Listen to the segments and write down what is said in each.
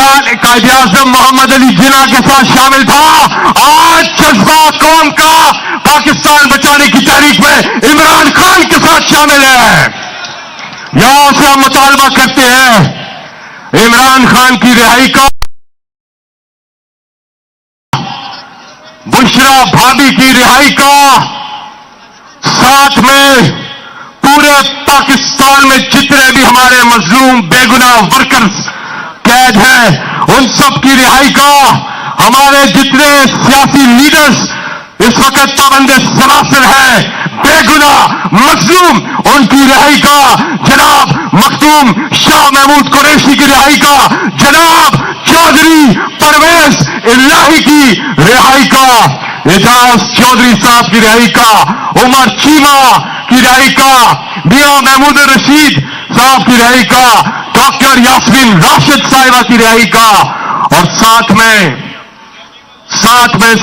عمران قائد اعظم محمد علی جناح کے ساتھ شامل تھا. آج جذبہ قوم کا پاکستان بچانے کی تحریک میں عمران خان کے ساتھ شامل ہے. یہاں سے ہم مطالبہ کرتے ہیں عمران خان کی رہائی کا, بشرا بھابھی کی رہائی کا, ساتھ میں پورے پاکستان میں جتنے بھی ہمارے مظلوم بے گناہ ورکرز قید ہیں ان سب کی رہائی کا, ہمارے جتنے سیاسی لیڈرز اس وقت پابند سلاسل ہیں بے گناہ مظلوم ان کی رہائی کا, جناب مختوم شاہ محمود قریشی کی رہائی کا, جناب چودھری پرویز الہی کی رہائی کا, اعجاز چودھری صاحب کی رہائی کا, عمر چیمہ کی رہائی کا, میاں محمود رشید صاحب کی رہائی کا, ڈاکٹر یاسمین راشد صاحبہ کی رہائی کا, اور ساتھ میں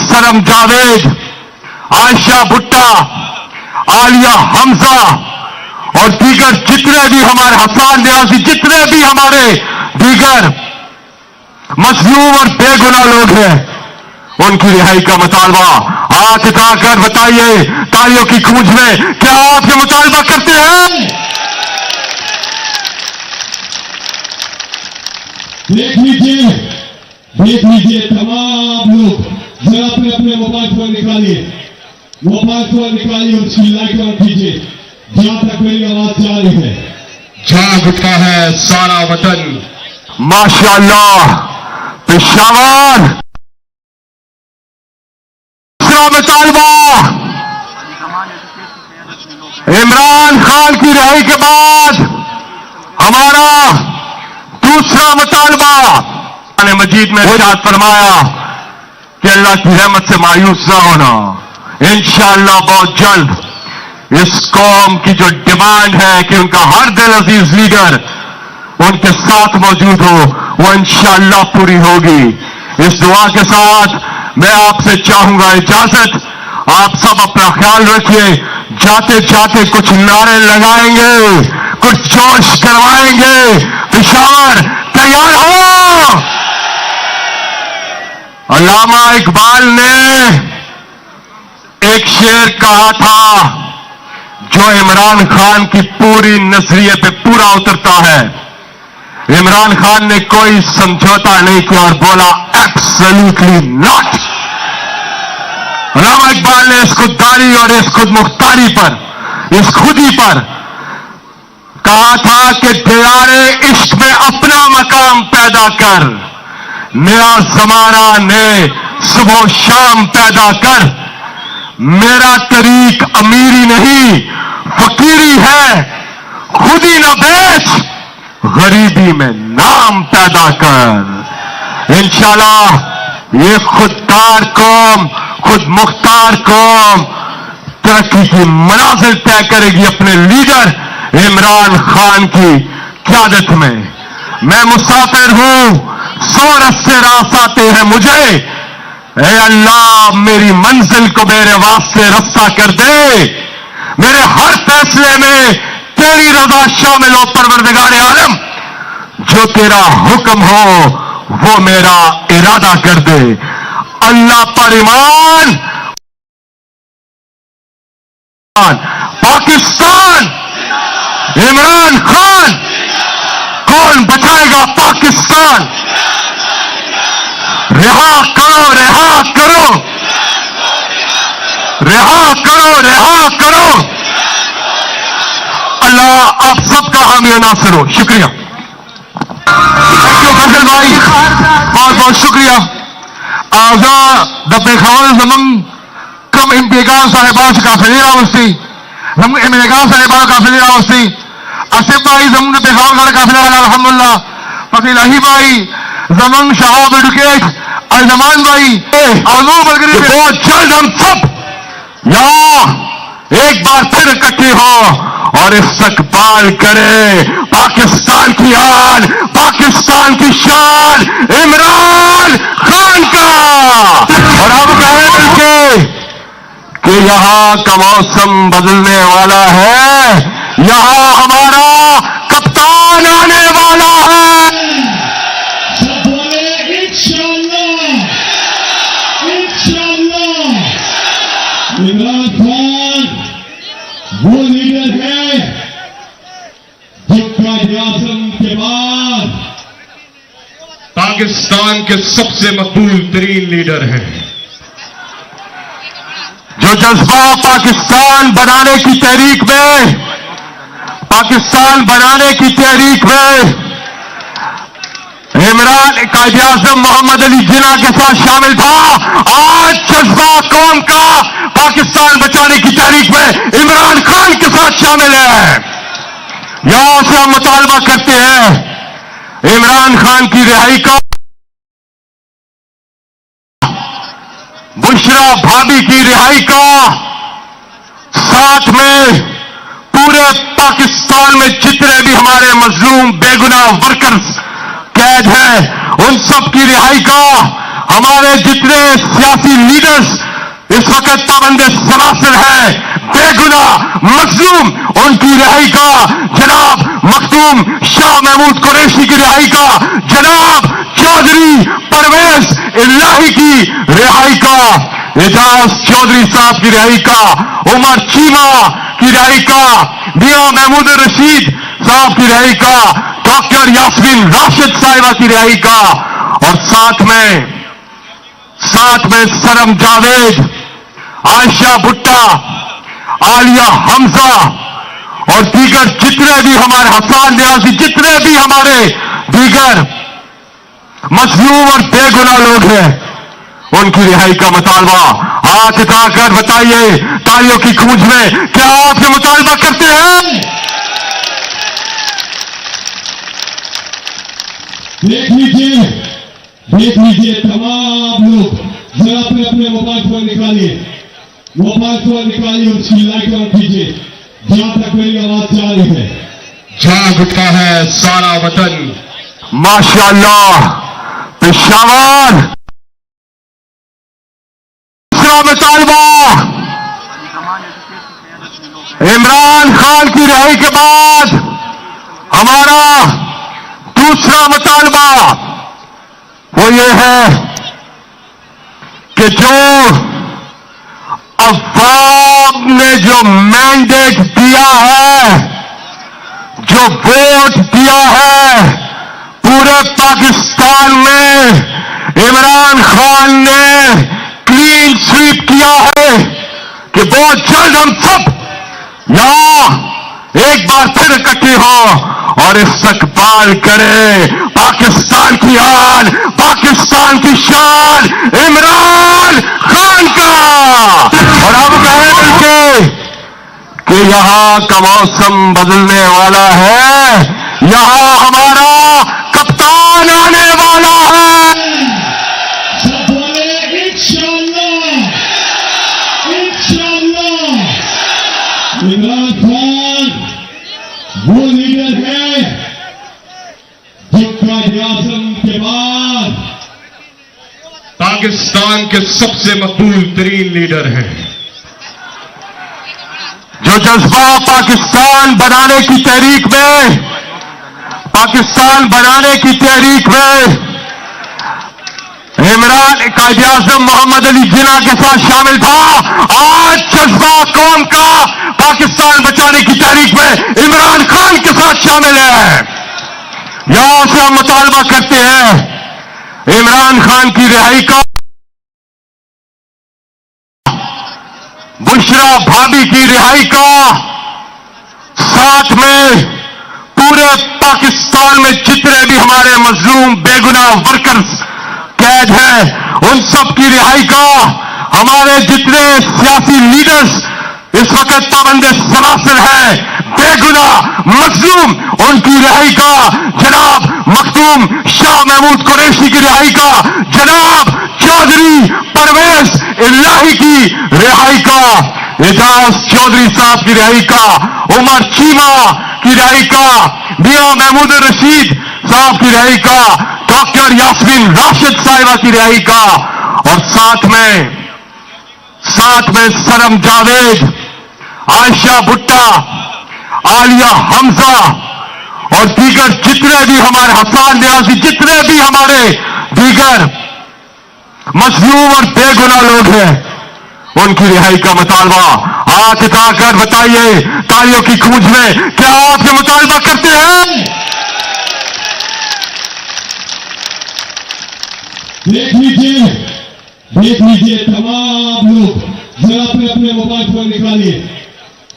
سرم جاوید, عائشہ بھٹا, عالیہ حمزہ اور دیگر جتنے بھی ہمارے حسان نیازی, جتنے بھی ہمارے دیگر مظلوم اور بے گناہ لوگ ہیں ان کی رہائی کا مطالبہ. ہاتھ اٹھا کر بتائیے تالیوں کی گونج میں کیا آپ یہ مطالبہ کرتے ہیں؟ دیکھ لیجیے تمام لوگ ذرا اپنے اپنے موبائل فون نکالیے اور اس کی لائٹ آن کیجیے جہاں تک میری آواز جا رہی ہے. جاگ اٹھا ہے سارا وطن, ماشاءاللہ. پشاور دوسرا مطالبہ عمران خان کی رہائی کے بعد ہمارا دوسرا مطالبہ قرآن مجید میں ارشاد فرمایا کہ اللہ کی رحمت سے مایوس نہ ہونا, انشاءاللہ بہت جلد اس قوم کی جو ڈیمانڈ ہے کہ ان کا ہر دل عزیز لیڈر ان کے ساتھ موجود ہو وہ انشاءاللہ پوری ہوگی. اس دعا کے ساتھ میں آپ سے چاہوں گا اجازت, آپ سب اپنا خیال رکھیے. جاتے جاتے کچھ نعرے لگائیں گے, کچھ جوش کروائیں گے. پشاور تیار ہو. علامہ اقبال نے ایک شعر کہا تھا جو عمران خان کی پوری نظریے پہ پورا اترتا ہے. عمران خان نے کوئی سمجھوتا نہیں کیا اور بولا ایبسلیوٹلی ناٹ. علامہ اقبال نے اس خودداری اور اس خود مختاری پر, اس خودی پر کہا تھا کہ دیارے عشق میں اپنا مقام پیدا کر, نیا زمانہ نے صبح و شام پیدا کر. میرا طریق امیری نہیں فقیری ہے, خودی نہ بیچ غریبی میں نام پیدا کر. انشاءاللہ یہ خوددار قوم, خود مختار قوم ترقی کی منازل طے کرے گی اپنے لیڈر عمران خان کی قیادت میں. میں مسافر ہوں, 100 راستے راس آتے ہیں مجھے, اے اللہ میری منزل کو میرے واسطے رسا کر دے. میرے ہر فیصلے میں تیری رضا شامل ہو پروردگار عالم, جو تیرا حکم ہو وہ میرا ارادہ کر دے. اللہ پر ایمان. پاکستان, عمران خان, کون بچائے گا پاکستان؟ رہا کرو, رہا کرو, رہا کرو, رہا کرو. اللہ آپ سب کا حامی و ناصر ہو. شکریہ. فضل بھائی بہت بہت شکریہ. آزاد دبے خان زمن کم امپیگان صاحبان سے کافی راوستی, امپیگان صاحبان کافی راوستی, اسف بھائی زمن دبے خان کا کافی الحمدللہ, فقیل اہی بھائی زمن شہاب ایڈوکیٹ, الزمان بھائی آزور بلگری. بہت جلد ہم سب یہاں ایک بار پھر اکٹھے ہو اور استقبال کرے پاکستان کی آن, پاکستان کی شان عمران خان کا. اور ہم کہیں مل کے کہ یہاں کا موسم بدلنے والا ہے, یہاں ہمارا کپتان آنے والا ہے. پاکستان کے سب سے مقبول ترین لیڈر ہیں، جو جذبہ پاکستان بنانے کی تحریک میں عمران قائد اعظم محمد علی جناح کے ساتھ شامل تھا، آج جذبہ قوم کا پاکستان بچانے کی تحریک میں عمران خان کے ساتھ شامل ہے۔ یہاں سے ہم مطالبہ کرتے ہیں عمران خان کی رہائی کا، بشرا بھابھی کی رہائی کا، ساتھ میں پورے پاکستان میں جتنے بھی ہمارے مظلوم بے گناہ ورکرز قید ہیں ان سب کی رہائی کا، ہمارے جتنے سیاسی لیڈرز اس وقت پابند سلاسل ہیں بے گناہ مظلوم ان کی رہائی کا، جناب مختوم شاہ محمود قریشی کی رہائی کا، جناب چودھری پرویز الہی کی رہائی کا، اعجاز چودھری صاحب کی رہائی کا، عمر چیمہ کی رہائی کا، میاں محمود الرشید صاحب کی رہائی کا، ڈاکٹر یاسمین راشد صاحبہ کی رہائی کا، اور ساتھ میں سرم جاوید، عائشہ بھٹا، عالیہ حمزہ اور دیگر جتنے بھی ہمارے حسان نیازی، جتنے بھی ہمارے دیگر مظلوم اور بے گناہ لوگ ہیں ان کی رہائی کا مطالبہ ہاتھ اٹھا کر بتائیے تالیوں کی گونج میں کیا آپ یہ مطالبہ کرتے ہیں؟ دیکھ لیجیے تمام لوگ ذرا اپنے موبائل فون نکالیے اور اس کی لائٹ آن کیجیے جہاں تک میری آواز جا رہی ہے، جاگ اٹھا ہے سارا وطن، ماشاءاللہ پشاور دوسرا مطالبہ عمران خان کی رہائی کے بعد ہمارا دوسرا مطالبہ وہ یہ ہے کہ جو عوام نے جو مینڈیٹ دیا ہے، جو ووٹ دیا ہے پورے پاکستان میں، عمران خان نے کلین سویپ کیا ہے کہ بہت جلد ہم سب یہاں ایک بار پھر اکٹھے ہوں اور استقبال کریں پاکستان کی آن، پاکستان کی شان عمران خان کا، اور ہم کہیں مل کے کہ یہاں کا موسم بدلنے والا ہے، یہاں ہمارا کپتان آنے والا ہے۔ سب بولے انشاءاللہ، انشاءاللہ۔ عمران خان وہ لیڈر ہے جو قائد اعظم کے بعد پاکستان کے سب سے مقبول ترین لیڈر ہیں، جو جذبہ پاکستان بنانے کی تحریک میں عمران قائد اعظم محمد علی جناح کے ساتھ شامل تھا، آج جذبہ قوم کا پاکستان بچانے کی تحریک میں عمران خان کے ساتھ شامل ہے۔ یہاں سے ہم مطالبہ کرتے ہیں عمران خان کی رہائی کا، بشرا بھابھی کی رہائی کا، ساتھ میں پورے پاکستان میں جتنے بھی ہمارے مظلوم بے گناہ ورکرز قید ہیں ان سب کی رہائی کا، ہمارے جتنے سیاسی لیڈرز اس وقت پابند سلاسل ہیں بے گناہ مظلوم ان کی رہائی کا، جناب مختوم شاہ محمود قریشی کی رہائی کا، جناب چودھری پرویز الہی کی رہائی کا، اعجاز چودھری صاحب کی رہائی کا، عمر چیمہ کی رہائی کا، میاں محمود الرشید صاحب کی رہائی کا، ڈاکٹر یاسمین راشد صاحبہ کی رہائی کا، اور ساتھ میں سرم جاوید، عائشہ بھٹا، عالیہ حمزہ اور دیگر جتنے بھی ہمارے حسان نیازی، جتنے بھی ہمارے دیگر مظلوم اور بے گناہ لوگ ہیں ان کی رہائی کا مطالبہ ہاتھ اٹھا کر بتائیے تالیوں کی گونج میں کیا آپ یہ مطالبہ کرتے ہیں؟ دیکھ لیجیے تمام لوگ ذرا اپنے موبائل فون نکالیے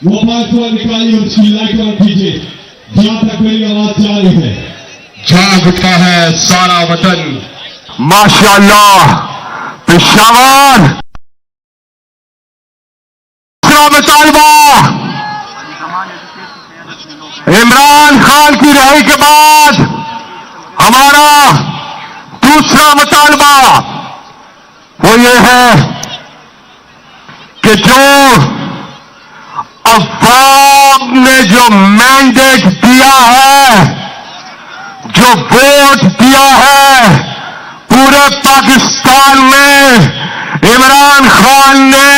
اور اس کی لائٹ آن کیجیے جہاں تک میری آواز جا رہی ہے. جاگ اٹھا ہے سارا وطن. ماشاءاللہ پشاور دوسرا مطالبہ عمران خان کی رہائی کے بعد ہمارا دوسرا مطالبہ وہ یہ ہے کہ جو عوام نے جو مینڈیٹ دیا ہے، جو ووٹ دیا ہے، پورے پاکستان میں عمران خان نے